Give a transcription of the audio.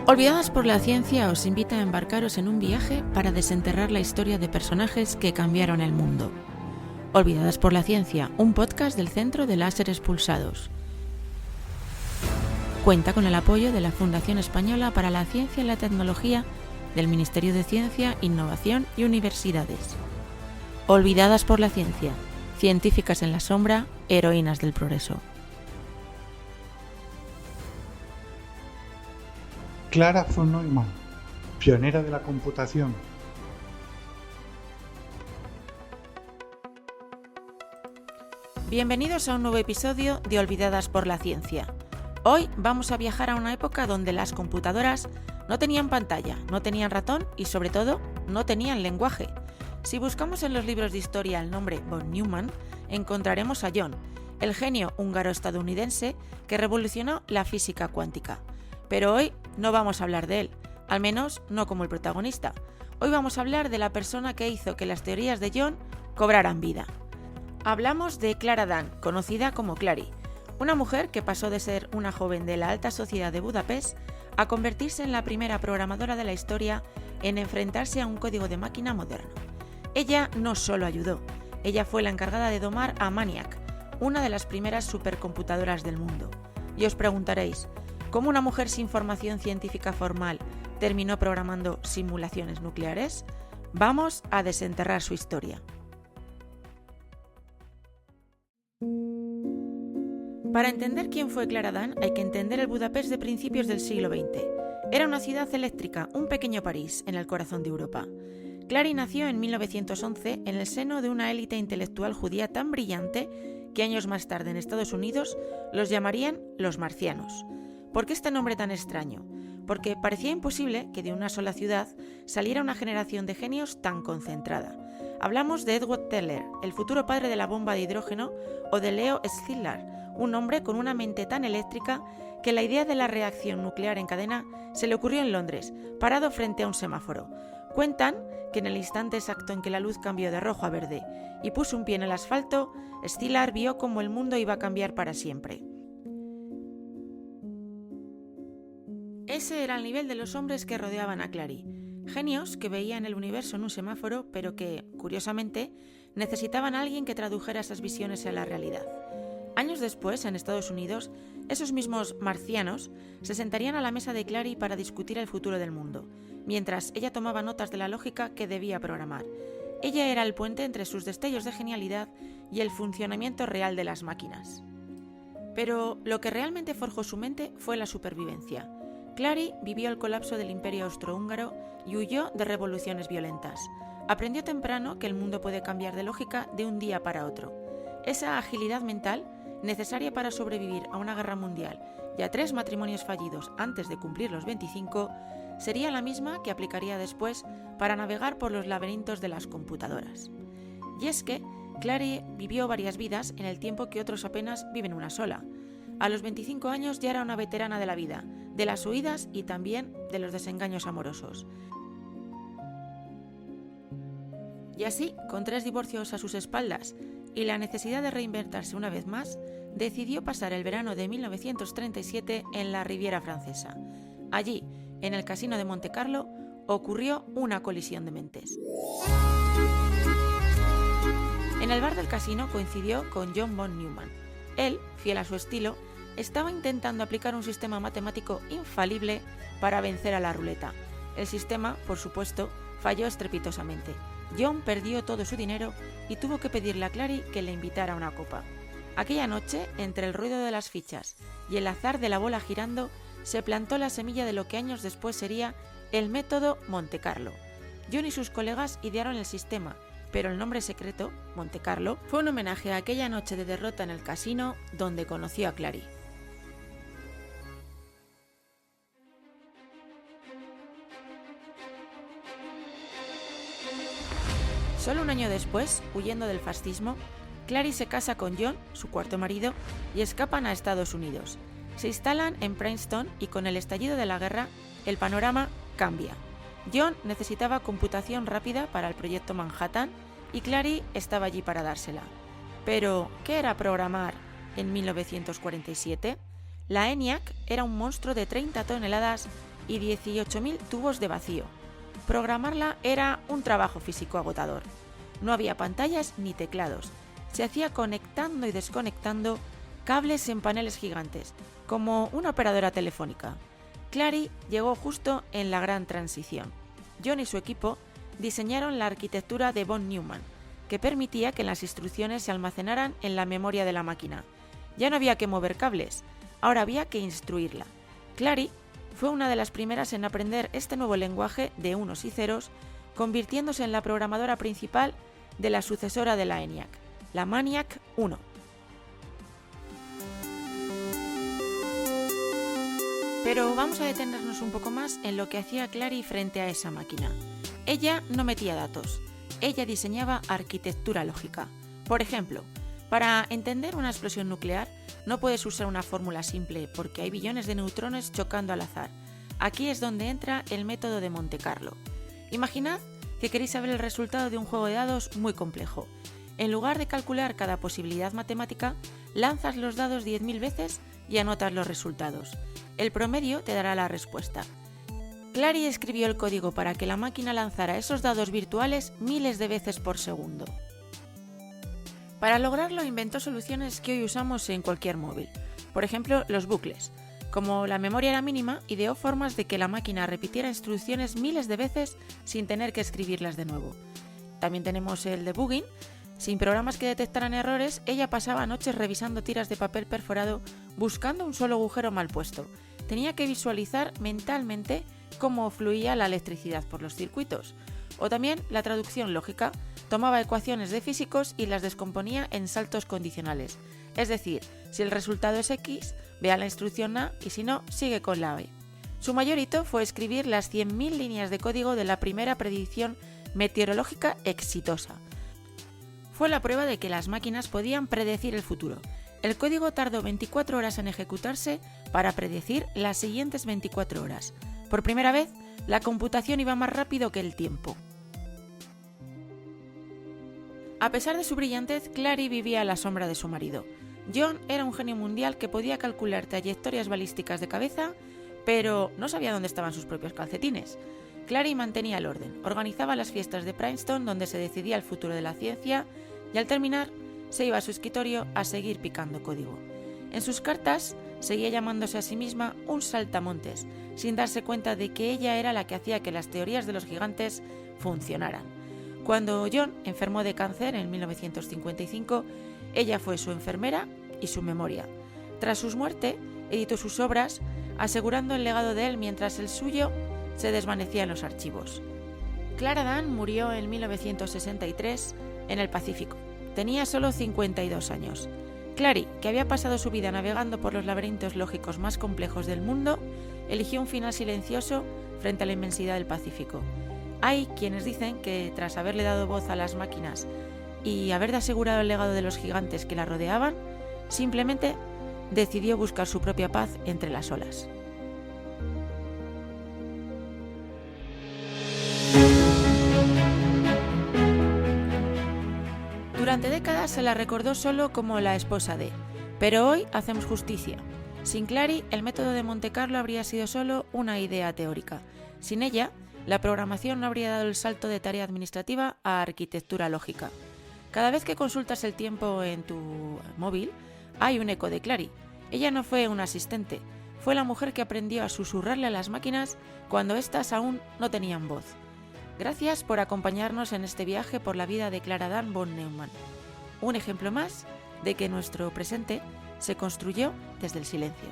Olvidadas por la ciencia os invita a embarcaros en un viaje para desenterrar la historia de personajes que cambiaron el mundo. Olvidadas por la ciencia, un podcast del Centro de Láseres Pulsados. Cuenta con el apoyo de la Fundación Española para la Ciencia y la Tecnología del Ministerio de Ciencia, Innovación y Universidades. Olvidadas por la ciencia, científicas en la sombra, heroínas del progreso. Clara von Neumann, pionera de la computación. Bienvenidos a un nuevo episodio de Olvidadas por la ciencia. Hoy vamos a viajar a una época donde las computadoras no tenían pantalla, no tenían ratón y sobre todo no tenían lenguaje. Si buscamos en los libros de historia el nombre von Neumann, encontraremos a John, el genio húngaro-estadounidense que revolucionó la física cuántica. Pero hoy no vamos a hablar de él, al menos no como el protagonista. Hoy vamos a hablar de la persona que hizo que las teorías de John cobraran vida. Hablamos de Clara Dan, conocida como Clary, una mujer que pasó de ser una joven de la alta sociedad de Budapest a convertirse en la primera programadora de la historia en enfrentarse a un código de máquina moderno. Ella no solo ayudó, ella fue la encargada de domar a ENIAC, una de las primeras supercomputadoras del mundo. Y os preguntaréis, ¿cómo una mujer sin formación científica formal terminó programando simulaciones nucleares? Vamos a desenterrar su historia. Para entender quién fue Clara Dan hay que entender el Budapest de principios del siglo XX. Era una ciudad eléctrica, un pequeño París, en el corazón de Europa. Clary nació en 1911 en el seno de una élite intelectual judía tan brillante que años más tarde en Estados Unidos los llamarían los marcianos. ¿Por qué este nombre tan extraño? Porque parecía imposible que de una sola ciudad saliera una generación de genios tan concentrada. Hablamos de Edward Teller, el futuro padre de la bomba de hidrógeno, o de Leo Szilard, un hombre con una mente tan eléctrica que la idea de la reacción nuclear en cadena se le ocurrió en Londres, parado frente a un semáforo. Cuentan que en el instante exacto en que la luz cambió de rojo a verde y puso un pie en el asfalto, Szilard vio cómo el mundo iba a cambiar para siempre. Ese era el nivel de los hombres que rodeaban a Clary. Genios que veían el universo en un semáforo, pero que, curiosamente, necesitaban a alguien que tradujera esas visiones a la realidad. Años después, en Estados Unidos, esos mismos marcianos se sentarían a la mesa de Clary para discutir el futuro del mundo, mientras ella tomaba notas de la lógica que debía programar. Ella era el puente entre sus destellos de genialidad y el funcionamiento real de las máquinas. Pero lo que realmente forjó su mente fue la supervivencia. Clary vivió el colapso del Imperio Austrohúngaro y huyó de revoluciones violentas. Aprendió temprano que el mundo puede cambiar de lógica de un día para otro. Esa agilidad mental, necesaria para sobrevivir a una guerra mundial y a 3 matrimonios fallidos antes de cumplir los 25, sería la misma que aplicaría después para navegar por los laberintos de las computadoras. Y es que Clary vivió varias vidas en el tiempo que otros apenas viven una sola. A los 25 años ya era una veterana de la vida, de las huidas y también de los desengaños amorosos. Y así, con 3 divorcios a sus espaldas y la necesidad de reinventarse una vez más, decidió pasar el verano de 1937 en la Riviera Francesa. Allí, en el casino de Monte Carlo, ocurrió una colisión de mentes. En el bar del casino coincidió con John von Neumann. Él, fiel a su estilo, estaba intentando aplicar un sistema matemático infalible para vencer a la ruleta. El sistema, por supuesto, falló estrepitosamente. John perdió todo su dinero y tuvo que pedirle a Clary que le invitara a una copa. Aquella noche, entre el ruido de las fichas y el azar de la bola girando, se plantó la semilla de lo que años después sería el método Monte Carlo. John y sus colegas idearon el sistema, pero el nombre secreto, Monte Carlo, fue un homenaje a aquella noche de derrota en el casino donde conoció a Clary. Solo un año después, huyendo del fascismo, Clary se casa con John, su cuarto marido, y escapan a Estados Unidos. Se instalan en Princeton y con el estallido de la guerra, el panorama cambia. John necesitaba computación rápida para el proyecto Manhattan y Clary estaba allí para dársela. Pero, ¿qué era programar en 1947? La ENIAC era un monstruo de 30 toneladas y 18.000 tubos de vacío. Programarla era un trabajo físico agotador. No había pantallas ni teclados. Se hacía conectando y desconectando cables en paneles gigantes, como una operadora telefónica. Clary llegó justo en la gran transición. John y su equipo diseñaron la arquitectura de von Neumann, que permitía que las instrucciones se almacenaran en la memoria de la máquina. Ya no había que mover cables, ahora había que instruirla. Clary fue una de las primeras en aprender este nuevo lenguaje de unos y ceros, convirtiéndose en la programadora principal de la sucesora de la ENIAC, la MANIAC 1. Pero vamos a detenernos un poco más en lo que hacía Clary frente a esa máquina. Ella no metía datos, ella diseñaba arquitectura lógica. Por ejemplo, para entender una explosión nuclear no puedes usar una fórmula simple porque hay billones de neutrones chocando al azar. Aquí es donde entra el método de Monte Carlo. Imaginad que queréis saber el resultado de un juego de dados muy complejo. En lugar de calcular cada posibilidad matemática, lanzas los dados 10.000 veces y anotas los resultados. El promedio te dará la respuesta. Clary escribió el código para que la máquina lanzara esos dados virtuales miles de veces por segundo. Para lograrlo inventó soluciones que hoy usamos en cualquier móvil. Por ejemplo, los bucles. Como la memoria era mínima, ideó formas de que la máquina repitiera instrucciones miles de veces sin tener que escribirlas de nuevo. También tenemos el debugging. Sin programas que detectaran errores, ella pasaba noches revisando tiras de papel perforado buscando un solo agujero mal puesto. Tenía que visualizar mentalmente cómo fluía la electricidad por los circuitos. O también la traducción lógica. Tomaba ecuaciones de físicos y las descomponía en saltos condicionales. Es decir, si el resultado es X, ve a la instrucción A y si no, sigue con la B. Su mayor hito fue escribir las 100.000 líneas de código de la primera predicción meteorológica exitosa. Fue la prueba de que las máquinas podían predecir el futuro. El código tardó 24 horas en ejecutarse para predecir las siguientes 24 horas. Por primera vez, la computación iba más rápido que el tiempo. A pesar de su brillantez, Clary vivía a la sombra de su marido. John era un genio mundial que podía calcular trayectorias balísticas de cabeza, pero no sabía dónde estaban sus propios calcetines. Clary mantenía el orden, organizaba las fiestas de Princeton donde se decidía el futuro de la ciencia y al terminar se iba a su escritorio a seguir picando código. En sus cartas seguía llamándose a sí misma un saltamontes, sin darse cuenta de que ella era la que hacía que las teorías de los gigantes funcionaran. Cuando John enfermó de cáncer en 1955, ella fue su enfermera y su memoria. Tras su muerte, editó sus obras, asegurando el legado de él mientras el suyo se desvanecía en los archivos. Clara Dunn murió en 1963 en el Pacífico. Tenía solo 52 años. Clary, que había pasado su vida navegando por los laberintos lógicos más complejos del mundo, eligió un final silencioso frente a la inmensidad del Pacífico. Hay quienes dicen que tras haberle dado voz a las máquinas y haberle asegurado el legado de los gigantes que la rodeaban, simplemente decidió buscar su propia paz entre las olas. Durante décadas se la recordó solo como la esposa de, pero hoy hacemos justicia. Sin Clary, el método de Monte Carlo habría sido solo una idea teórica. Sin ella, la programación no habría dado el salto de tarea administrativa a arquitectura lógica. Cada vez que consultas el tiempo en tu móvil, hay un eco de Clary. Ella no fue un asistente, fue la mujer que aprendió a susurrarle a las máquinas cuando éstas aún no tenían voz. Gracias por acompañarnos en este viaje por la vida de Clara Dunn von Neumann. Un ejemplo más de que nuestro presente se construyó desde el silencio.